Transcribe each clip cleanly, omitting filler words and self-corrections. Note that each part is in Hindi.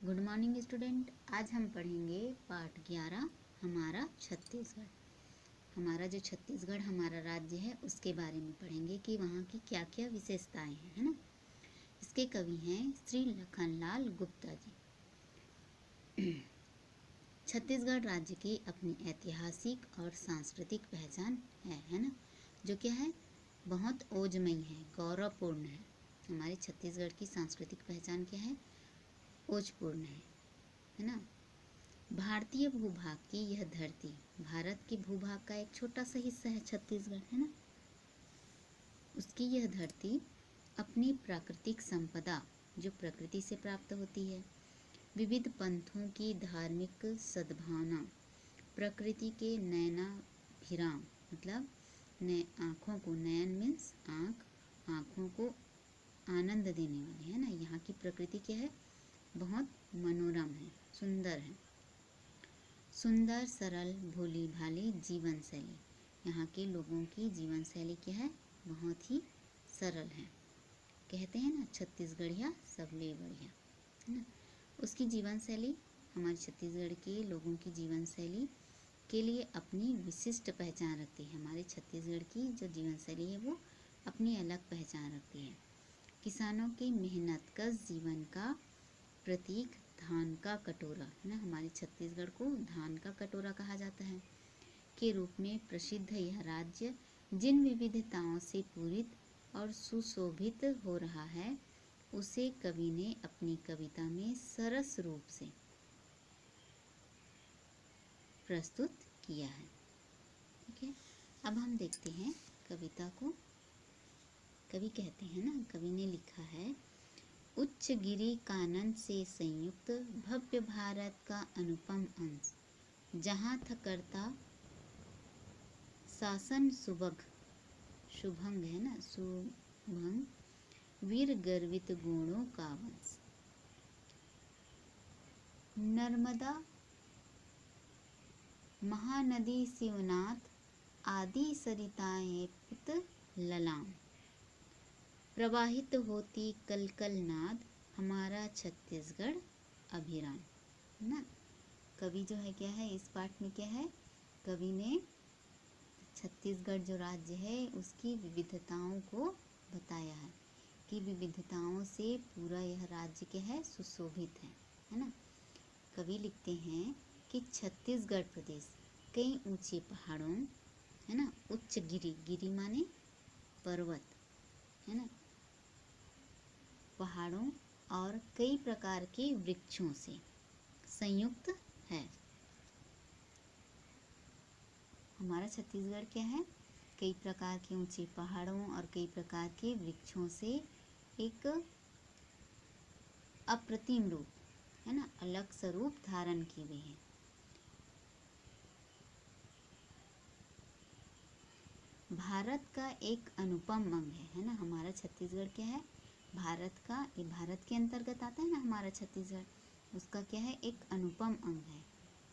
Good morning student. आज हम पढ़ेंगे पाठ 11 हमारा छत्तीसगढ़। हमारा जो छत्तीसगढ़ हमारा राज्य है उसके बारे में पढ़ेंगे कि वहाँ की क्या क्या विशेषताएं हैं, है ना। इसके कवि हैं श्री लखनलाल गुप्ता जी। छत्तीसगढ़ राज्य की अपनी ऐतिहासिक और सांस्कृतिक पहचान है ना, जो क्या है बहुत ओजमयी है, गौरवपूर्ण है। हमारे छत्तीसगढ़ की सांस्कृतिक पहचान क्या है, ओजपूर्ण है ना। भारतीय भूभाग की यह धरती भारत के भूभाग का एक छोटा सा हिस्सा है छत्तीसगढ़, है ना। उसकी यह धरती अपनी प्राकृतिक संपदा जो प्रकृति से प्राप्त होती है, विविध पंथों की धार्मिक सद्भावना, प्रकृति के नयनाभिराम मतलब आँखों को, नयन मीन्स आँख, आँखों को आनंद देने वाली, है ना। यहाँ की प्रकृति क्या है, बहुत मनोरम है, सुंदर है। सुंदर सरल भोली भाली जीवन शैली, यहाँ के लोगों की जीवन शैली क्या है, बहुत ही सरल है। कहते हैं ना छत्तीसगढ़िया सबले बढ़िया, है ना। उसकी जीवन शैली, हमारे छत्तीसगढ़ के लोगों की जीवन शैली के लिए अपनी विशिष्ट पहचान रखती है। हमारे छत्तीसगढ़ की जो जीवन शैली है वो अपनी अलग पहचान रखती है। किसानों की मेहनत कश जीवन का प्रतीक धान का कटोरा, है ना। हमारे छत्तीसगढ़ को धान का कटोरा कहा जाता है, के रूप में प्रसिद्ध यह राज्य जिन विविधताओं से पूरित और सुशोभित हो रहा है, उसे कवि ने अपनी कविता में सरस रूप से प्रस्तुत किया है। ठीक है, अब हम देखते हैं कविता को। कवि कहते हैं ना, कवि ने लिखा है, उच्च गिरि कानन से संयुक्त भव्य भारत का अनुपम अंश, जहाँ था करता शासन सुभग, शुभंग है ना, शुभंग वीर गर्वित गुणों का वंश। नर्मदा महानदी शिवनाथ आदि सरिताएं पुत ललाम, प्रवाहित होती कल कल नाद, हमारा छत्तीसगढ़ अभिराम, है ना। कवि जो है क्या है, इस पाठ में क्या है, कवि ने छत्तीसगढ़ जो राज्य है उसकी विविधताओं को बताया है कि विविधताओं से पूरा यह राज्य क्या है, सुशोभित है ना। कवि लिखते हैं कि छत्तीसगढ़ प्रदेश कई ऊंचे पहाड़ों, है ना, उच्च गिरि, गिरि माने पर्वत, है ना, पहाड़ों और कई प्रकार के वृक्षों से संयुक्त है। हमारा छत्तीसगढ़ क्या है, कई प्रकार के ऊंचे पहाड़ों और कई प्रकार के वृक्षों से एक अप्रतिम रूप, है ना, अलग स्वरूप धारण किए हुए हैं। भारत का एक अनुपम अंग है ना। हमारा छत्तीसगढ़ क्या है, भारत का, ये भारत के अंतर्गत आता है ना हमारा छत्तीसगढ़, उसका क्या है, एक अनुपम अंग है।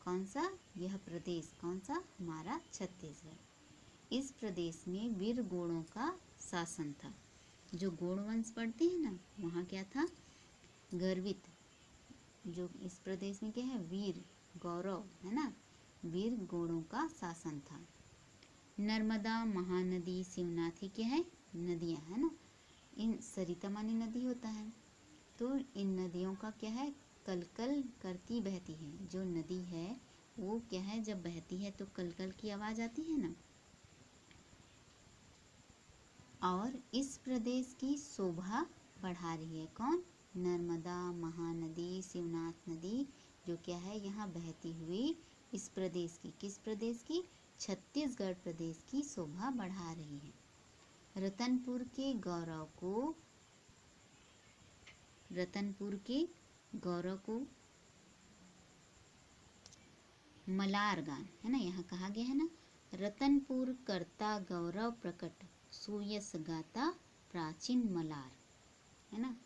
कौन सा, यह प्रदेश, कौन सा, हमारा छत्तीसगढ़। इस प्रदेश में वीर गौड़ों का शासन था। जो गौड़ वंश पढ़ते हैं ना, वहाँ क्या था, गर्वित, जो इस प्रदेश में क्या है, वीर गौरव, है ना, वीर गौड़ों का शासन था। नर्मदा महानदी शिवनाथी क्या है, नदियाँ, है ना। इन सरिता मानी नदी होता है, तो इन नदियों का क्या है, कल कल करती बहती है। जो नदी है वो क्या है, जब बहती है तो कल कल की आवाज आती है ना। और इस प्रदेश की शोभा बढ़ा रही है कौन, नर्मदा महानदी शिवनाथ नदी, जो क्या है यहाँ बहती हुई इस प्रदेश की, किस प्रदेश की, छत्तीसगढ़ प्रदेश की शोभा बढ़ा रही है। रतनपुर के गौरव को, रतनपुर के गौरव को मलार गान, है ना, यहाँ कहा गया है ना, रतनपुर करता गौरव प्रकट, सुयस गाता प्राचीन मलार, है ना।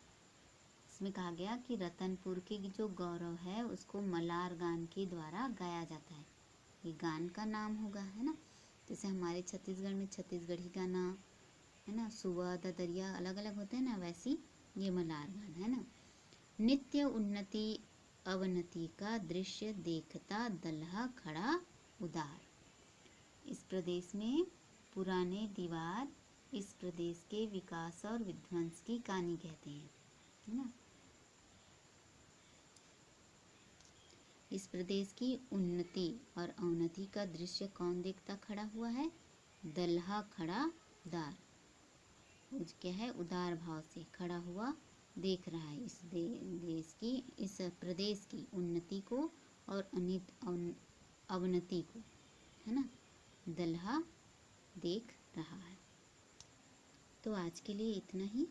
इसमें कहा गया कि रतनपुर के जो गौरव है उसको मलार गान के द्वारा गाया जाता है। ये गान का नाम होगा, है ना। जैसे हमारे छत्तीसगढ़ में छत्तीसगढ़ी गाना, है ना, सुबह दरिया अलग अलग होते हैं ना, वैसी ये मलार गान, है ना। नित्य उन्नति अवनति का दृश्य देखता दल्हा खड़ा उदार। इस प्रदेश में पुराने दीवार इस प्रदेश के विकास और विध्वंस की कहानी कहते हैं, है ना। इस प्रदेश की उन्नति और अवनति का दृश्य कौन देखता खड़ा हुआ है? दल्हा खड़ा उदार। क्या है? उदार भाव से खड़ा हुआ देख रहा है इस देश की, इस प्रदेश की उन्नति को और अवनति को, है ना। दल्हा देख रहा है। तो आज के लिए इतना ही।